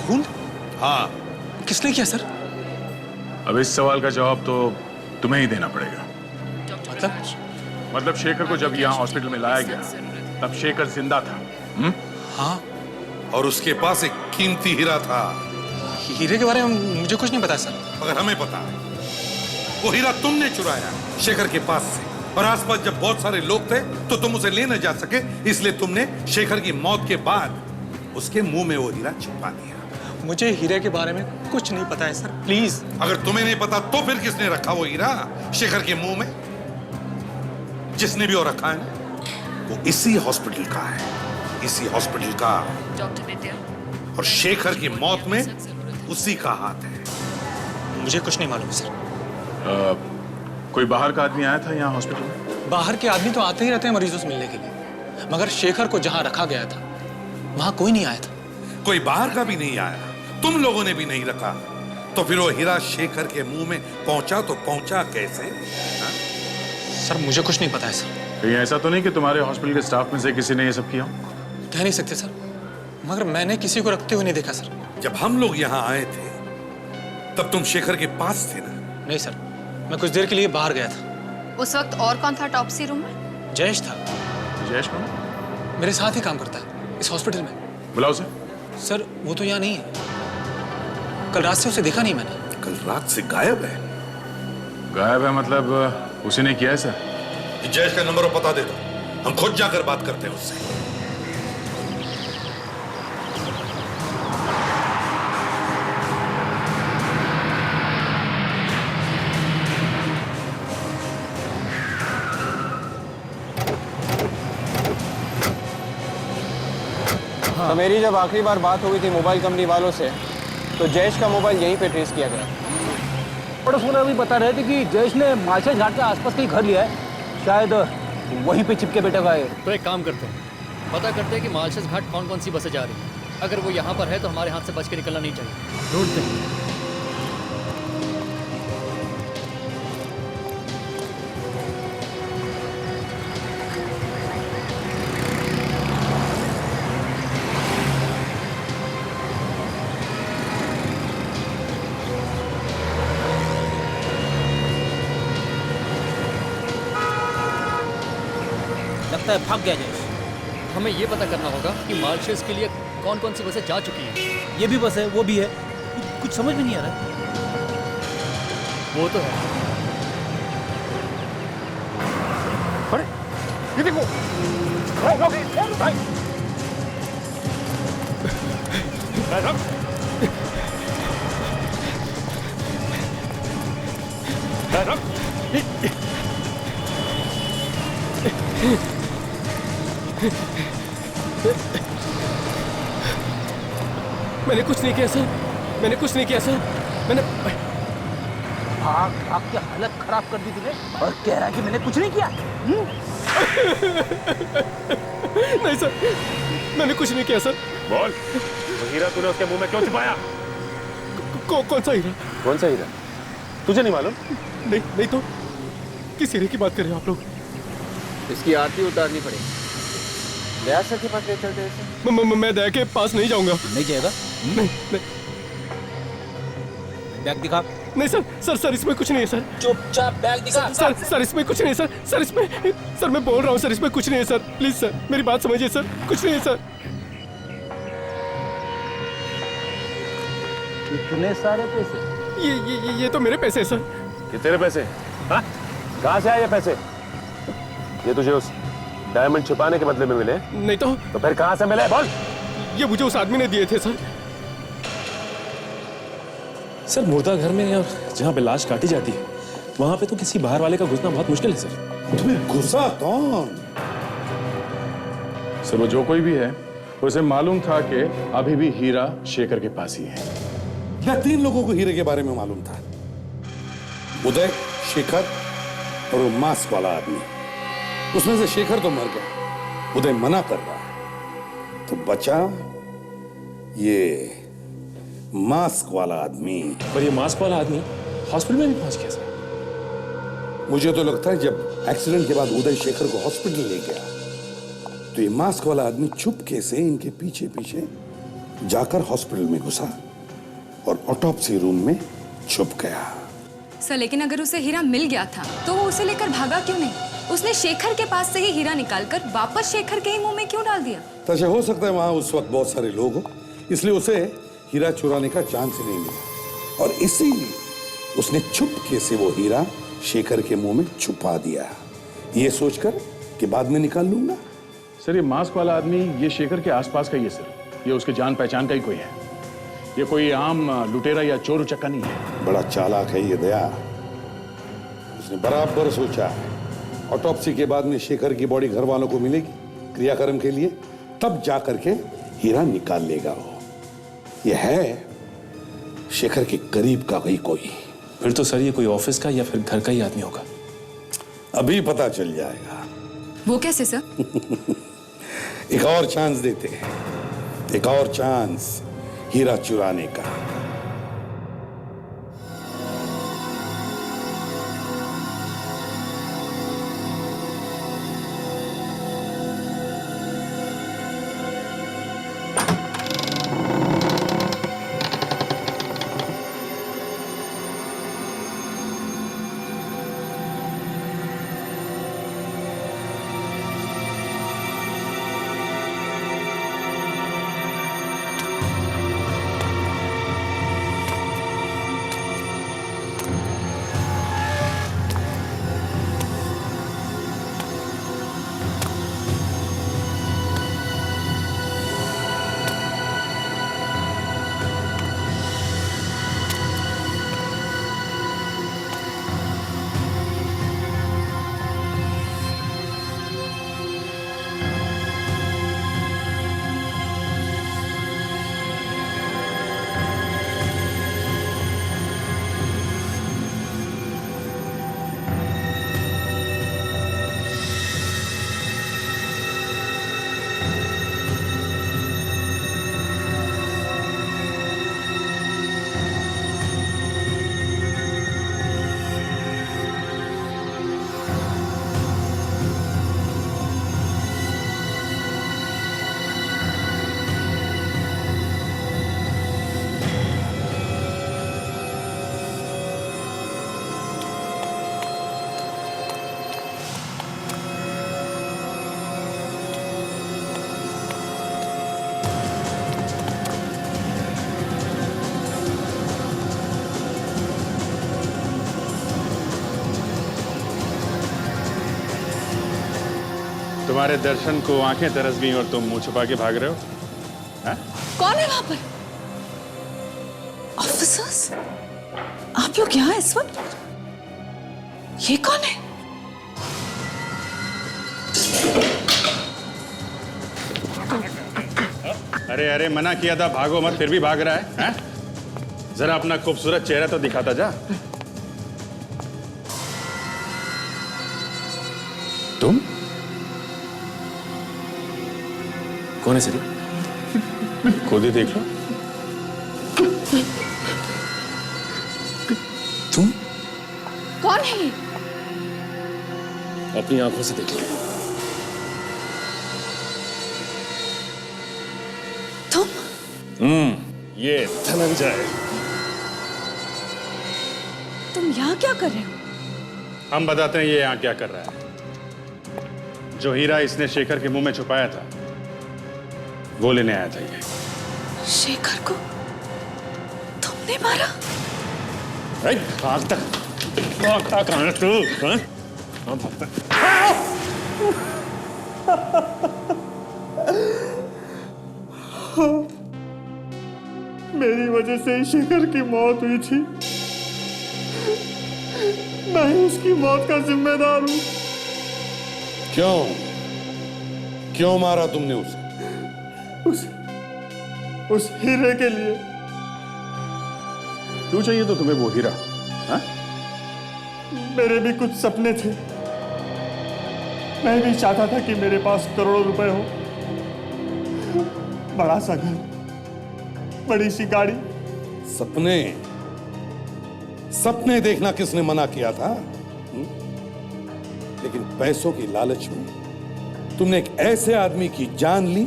S11: खून?
S5: हाँ।
S11: किसने किया सर?
S12: अब इस सवाल का जवाब तो तुम्हें ही देना पड़ेगा। मतलब शेखर को जब यहाँ हॉस्पिटल में लाया गया तब शेखर जिंदा था।
S11: हाँ।
S5: और उसके पास एक कीमती हीरा था।
S11: हीरे के बारे में मुझे कुछ नहीं पता सर।
S5: मगर हमें पता है। वो हीरा तुमने चुराया शेखर के पास से, और आसपास जब बहुत सारे लोग थे तो तुम उसे ले न जा सके, इसलिए तुमने शेखर की मौत के बाद उसके मुंह में वो हीरा छिपा दिया।
S11: मुझे हीरे के बारे में कुछ नहीं पता है सर, प्लीज।
S5: अगर तुम्हें नहीं पता तो फिर किसने रखा वो हीरा शेखर के मुंह में? जिसने भी वो रखा है वो इसी हॉस्पिटल का है, इसी हॉस्पिटल का।
S17: डॉक्टर विद्या,
S5: और शेखर की मौत में उसी का हाथ है।
S1: मुझे कुछ नहीं मालूम सर।
S6: कोई बाहर का आदमी आया था यहाँ हॉस्पिटल में?
S1: बाहर के आदमी तो आते ही रहते हैं मरीजों से मिलने के लिए, मगर शेखर को जहां रखा गया था वहां कोई नहीं आया था।
S5: कोई बाहर का भी नहीं आया, तुम लोगों ने भी नहीं रखा, तो फिर वो हीरा शेखर के मुंह में पहुंचा तो पहुंचा कैसे? हा?
S1: सर मुझे कुछ नहीं पता है सर।
S6: कहीं ऐसा तो नहीं कि तुम्हारे हॉस्पिटल के स्टाफ में से किसी ने ये सब किया?
S1: कह नहीं सकते सर, मगर मैंने किसी को रखते हुए नहीं देखा सर।
S5: जब हम लोग यहाँ आए थे तब तुम शेखर के पास थे ना?
S1: नहीं सर, मैं कुछ देर के लिए बाहर गया था।
S3: उस वक्त और कौन था टॉप्सी रूम में?
S1: जयेश था।
S6: जयेश कौन?
S1: मेरे साथ ही काम करता है इस हॉस्पिटल में।
S6: बुलाओ उसे।
S1: सर वो तो यहाँ नहीं है, कल रात से उसे देखा नहीं मैंने।
S5: कल रात से गायब है?
S6: गायब है मतलब उसी ने किया है सर?
S5: जयेश का नंबर और पता दे दो, हम खुद जाकर बात करते हैं उससे।
S11: तो मेरी जब आखिरी बार बात हो गई थी मोबाइल कंपनी वालों से, तो जयेश का मोबाइल यहीं पे ट्रेस किया गया।
S4: पड़ोस वाले भी बता रहे थे कि जयेश ने मालशेज घाट के आसपास कहीं घर लिया है, शायद वहीं पे चिपके बैठा हुआ है।
S2: तो एक काम करते हैं, पता करते हैं कि मालशेज घाट कौन कौन सी बसें जा रही हैं। अगर वो यहाँ पर है तो हमारे हाथ से बच के निकलना नहीं चाहिए। ढूंढते हैं।
S4: लगता है भाग गया जयेश।
S2: हमें ये पता करना होगा कि मालशेज के लिए कौन कौन सी बसें जा चुकी हैं।
S4: ये भी बस है, वो भी है, कुछ समझ में नहीं आ रहा।
S2: वो तो है।
S12: अरे ये देखो,
S9: मैंने कुछ नहीं किया सर, मैंने कुछ नहीं किया सर, मैंने
S4: भाग भाग के हालत खराब कर दी तूने और कह रहा है कि मैंने कुछ नहीं किया।
S9: नहीं सर, मैंने कुछ नहीं किया सर।
S14: बोल, वो हीरा तूने उसके मुंह में क्यों छिपाया?
S9: कौन सा हीरा?
S14: कौन सा हीरा? तुझे नहीं मालूम?
S9: नहीं तो किस हीरे की बात कर रहे हो आप लोग?
S8: इसकी आरती उतारनी पड़ेगी। दया सर के पास ले चलते हैं।
S9: मैं दया के पास नहीं जाऊंगा।
S4: नहीं जाएगा?
S9: नहीं।
S4: बैग दिखा।
S9: नहीं सर इसमें कुछ नहीं है सर।
S4: चुपचाप बैग दिखा।
S9: सर इसमें कुछ नहीं है सर इसमें, सर मैं बोल रहा हूँ सर, इसमें कुछ नहीं है सर। प्लीज सर मेरी बात समझिए सर, कुछ नहीं है सर।
S4: इतने सारे पैसे?
S9: ये तो मेरे पैसे हैं सर।
S14: ये तेरे पैसे? हाँ? कहाँ से आए ये पैसे? ये तुझे उस डायमंड छुपाने के बदले में मिले?
S9: नहीं तो
S14: फिर कहाँ से मिले? बोल।
S9: ये मुझे उस आदमी ने दिए थे सर।
S18: सर मुर्दा घर में और जहाँ पे लाश काटी जाती है वहां पे तो किसी बाहर वाले का घुसना बहुत मुश्किल है सर।
S5: तुम्हें घुसा कौन?
S6: सर वो जो कोई भी है उसे मालूम था कि अभी भी हीरा शेखर के पास ही है।
S5: या 3 लोगों को हीरे के बारे में मालूम था, उदय, शेखर और वो मास्क वाला आदमी। उसमें से शेखर तो मर गया, उदय मना कर रहा है, तो बचा ये मास्क वाला आदमी।
S18: पर ये मास्क वाला आदमी हॉस्पिटल में भी पहुंच गया सर।
S5: मुझे तो लगता है जब एक्सीडेंट के बाद उदय शेखर को हॉस्पिटल ले गया तो ये मास्क वाला आदमी चुपके से इनके पीछे पीछे जाकर हॉस्पिटल में घुसा और ऑटोप्सी रूम में छुप गया।
S7: सर लेकिन अगर उसे हीरा मिल गया था तो वो उसे लेकर भागा क्यों नहीं? उसने शेखर के पास से ही हीरा निकालकर वापस शेखर के ही मुंह में क्यों डाल दिया?
S5: तो हो सकता है वहां उस वक्त बहुत सारे लोग हो, इसलिए उसे हीरा चुराने का चांस ही नहीं मिला और इसीलिए उसने चुपके से वो हीरा शेखर के मुंह में छुपा दिया, ये सोचकर कि बाद में निकाल लूंगा।
S6: सर ये मास्क वाला आदमी ये शेखर के आसपास का ही है सर, ये उसके जान पहचान का ही कोई है, ये कोई आम लुटेरा या चोर उचक्का नहीं है।
S5: बड़ा चालाक है ये दया, उसने बराबर सोचा है ऑटोप्सी के बाद में शेखर की बॉडी घर वालों को मिलेगी क्रियाक्रम के लिए, तब जा करके हीरा निकाल लेगा वो। यह है शेखर के करीब का वही कोई।
S18: फिर तो सर ये कोई ऑफिस का या फिर घर का ही आदमी होगा।
S5: अभी पता चल जाएगा।
S7: वो कैसे सर?
S5: एक और चांस देते हैं, एक और चांस हीरा चुराने का।
S12: तुम्हारे दर्शन को आंखें तरस गई और तुम मुंह छुपा के भाग रहे हो? हा?
S3: कौन है वहां पर? ऑफिसर्स? आप लोग यहाँ इस वक्त? ये कौन है?
S12: अरे अरे मना किया था भागो मत, फिर भी भाग रहा है, हा? जरा अपना खूबसूरत चेहरा तो दिखाता जा। तुम
S18: कौन है सर?
S12: खुद ही देख लो।
S18: तुम
S3: कौन है ये?
S18: अपनी आंखों से देख लो।
S3: तुम?
S12: ये धनंजय।
S3: तुम यहाँ क्या कर रहे हो?
S12: हम बताते हैं ये यहाँ क्या कर रहा है। जो हीरा इसने शेखर के मुंह में छुपाया था वो लेने आया था ये।
S3: शेखर को तुमने मारा?
S12: भाग तक कहाँ है तू? हाँ भागता।
S1: मेरी वजह से शेखर की मौत हुई थी। मैं उसकी मौत का जिम्मेदार हूं।
S5: क्यों मारा तुमने उसे?
S1: उस हीरे के लिए।
S12: क्यों चाहिए तो तुम्हें वो हीरा? हा?
S1: मेरे भी कुछ सपने थे। मैं भी चाहता था कि मेरे पास करोड़ों रुपए हो, बड़ा सा घर, बड़ी सी गाड़ी।
S5: सपने देखना किसने मना किया था? लेकिन पैसों की लालच में तुमने एक ऐसे आदमी की जान ली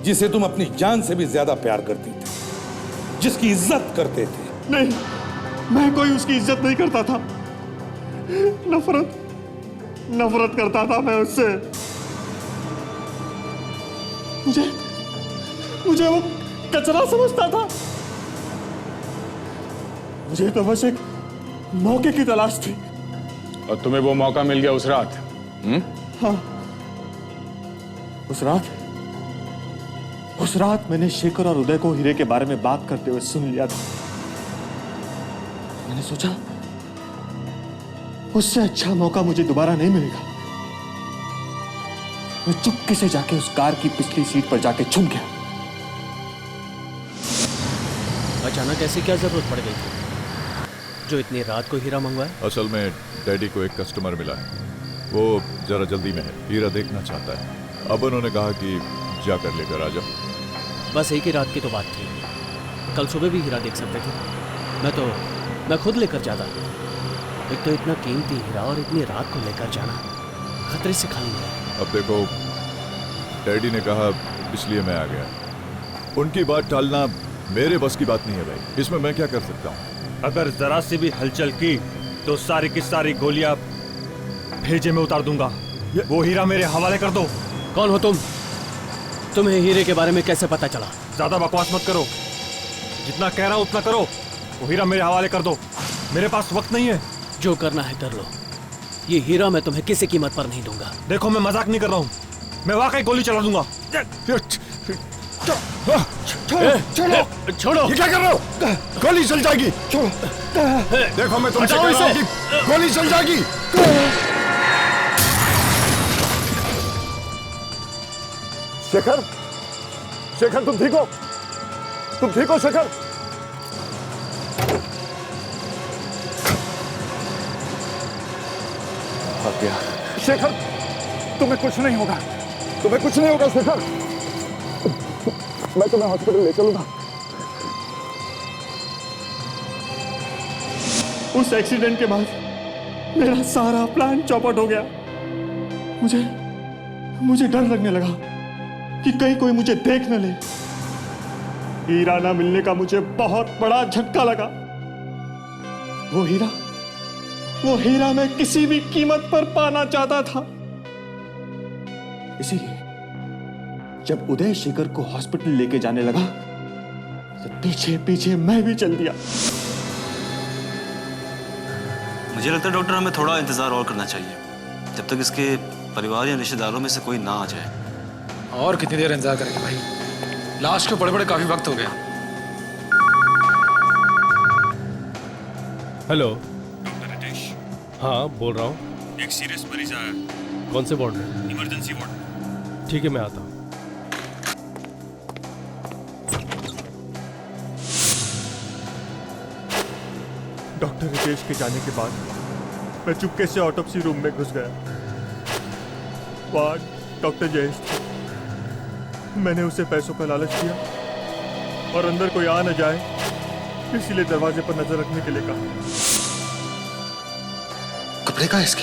S5: जिसे तुम अपनी जान से भी ज्यादा प्यार करती थी, जिसकी इज्जत करते थे।
S1: नहीं, मैं कोई उसकी इज्जत नहीं करता था। नफरत करता था मैं उससे। मुझे वो कचरा समझता था। मुझे तो बस एक मौके की तलाश थी।
S12: और तुम्हें वो मौका मिल गया उस रात?
S1: हाँ, उस रात मैंने शेखर और उदय को हीरे के बारे में बात करते हुए सुन लिया था। मैंने सोचा उससे अच्छा मौका मुझे दोबारा नहीं मिलेगा। मैं चुपके से जाके उस कार की पिछली सीट पर जाके छुप गया।
S2: अचानक ऐसी क्या जरूरत पड़ गई थी जो इतनी रात को हीरा मंगवाए?
S19: असल में डैडी को एक कस्टमर मिला है, वो जरा जल्दी में है, हीरा देखना चाहता है। अब उन्होंने कहा कि जाकर लेकर आ जाओ।
S2: बस एक ही रात की तो बात थी, कल सुबह भी हीरा देख सकते थे। मैं खुद लेकर जाता। एक तो इतना कीमती हीरा और इतनी रात को लेकर जाना खतरे से खाली है।
S19: अब देखो, डैडी ने कहा इसलिए मैं आ गया। उनकी बात टालना मेरे बस की बात नहीं है भाई, इसमें मैं क्या कर सकता हूँ?
S1: अगर जरा सी भी हलचल की तो सारी की सारी गोलियां भेजे में उतार दूंगा। वो हीरा मेरे हवाले कर दो।
S2: कौन हो तुम? तुम्हें हीरे के बारे में कैसे पता चला?
S1: ज्यादा बकवास मत करो, जितना कह रहा हूं उतना करो। वो हीरा मेरे हवाले कर दो, मेरे पास वक्त नहीं है।
S2: जो करना है कर लो, ये हीरा मैं तुम्हें किसी कीमत पर नहीं दूंगा।
S1: देखो मैं मजाक नहीं कर रहा हूँ, मैं वाकई गोली चला दूंगा।
S2: छोड़ो।
S14: ये क्या कर रहे हो? गोली चल जाएगी। छोड़ो। देखो मैं तुमसे कह रहा हूं कि गोली चल जाएगी। शेखर, शेखर तुम ठीक हो? तुम ठीक हो शेखर? भाग गया। शेखर तुम्हें कुछ नहीं होगा, तुम्हें कुछ नहीं होगा शेखर। मैं तुम्हें हॉस्पिटल ले चलूंगा।
S1: उस एक्सीडेंट के बाद मेरा सारा प्लान चौपट हो गया। मुझे डर लगने लगा कि कहीं कोई मुझे देख न ले। हीरा ना मिलने का मुझे बहुत बड़ा झटका लगा। वो हीरा मैं किसी भी कीमत पर पाना चाहता था। इसीलिए जब उदय शेखर को हॉस्पिटल लेके जाने लगा तो पीछे पीछे मैं भी चल दिया।
S20: मुझे लगता है डॉक्टर हमें थोड़ा इंतजार और करना चाहिए, जब तक इसके परिवार या रिश्तेदारों में से कोई ना आ जाए।
S11: और कितनी देर इंतजार करेंगे भाई? लाश को बड़े काफी वक्त हो गया।
S9: Hello
S1: doctor Ritesh.
S9: हाँ बोल रहा हूँ।
S1: एक सीरियस मरीज आया है।
S9: कौन से वार्ड में?
S1: Emergency ward.
S9: ठीक है मैं आता हूँ।
S1: डॉक्टर रितेश के जाने के बाद मैं चुपके से ऑटोप्सी रूम में घुस गया। वहां डॉक्टर जयेश थे। मैंने उसे पैसों का लालच दिया और अंदर कोई आ न जाए इसलिए दरवाजे पर नजर रखने के लिए कहा।
S20: कपड़े का इसके?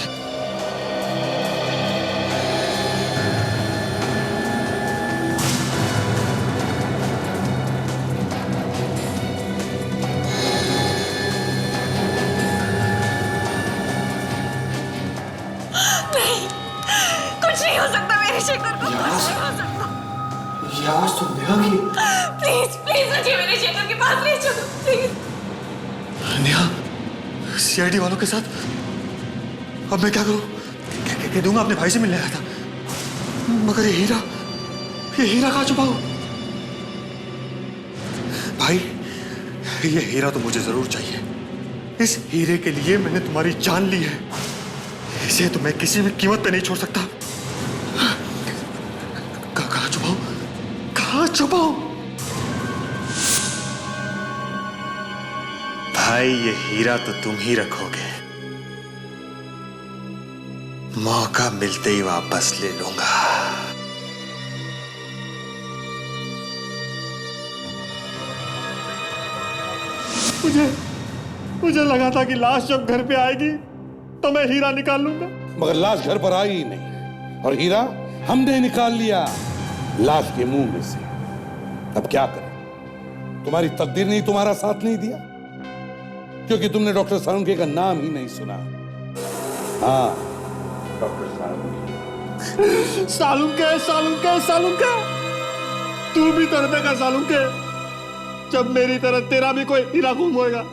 S3: कुछ नहीं हो सकता मेरे शेखर को, कुछ नहीं हो सकता।
S20: ये आवाज तो नेहा की।
S3: प्लीज प्लीज मुझे मेरे शेखर के पास ले चलो प्लीज।
S1: नेहा सीआईडी वालों के साथ? अब मैं क्या करूं? कह दूंगा अपने भाई से मिलने आया था, मगर ये हीरा कहाँ छुपा हो? भाई ये हीरा तो मुझे जरूर चाहिए। इस हीरे के लिए मैंने तुम्हारी जान ली है, इसे तो मैं किसी भी कीमत पे नहीं छोड़ सकता। कहाँ छुपाऊं? कहाँ छुपाऊं? भाई ये हीरा तो तुम ही रखोगे, मौका मिलते ही वापस ले लूंगा। मुझे लगा था कि लाश जब घर पे आएगी तो मैं हीरा निकाल लूंगा,
S5: मगर लाश घर पर आई ही नहीं और हीरा हमने निकाल लिया लाश के मुंह में से। अब क्या करें? तुम्हारी तकदीर ने तुम्हारा साथ नहीं दिया, क्योंकि तुमने डॉक्टर सालुंके का नाम ही नहीं सुना। हाँ, डॉक्टर सालुंके।
S1: सालुंके तू भी तड़पेगा सालुंके, जब मेरी तरह तेरा भी कोई हीरा गुम होएगा।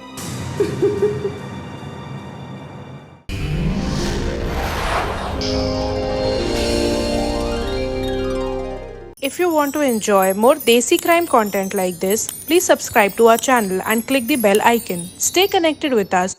S21: If you want to enjoy more Desi crime content like this, please subscribe to our channel and click the bell icon. Stay connected with us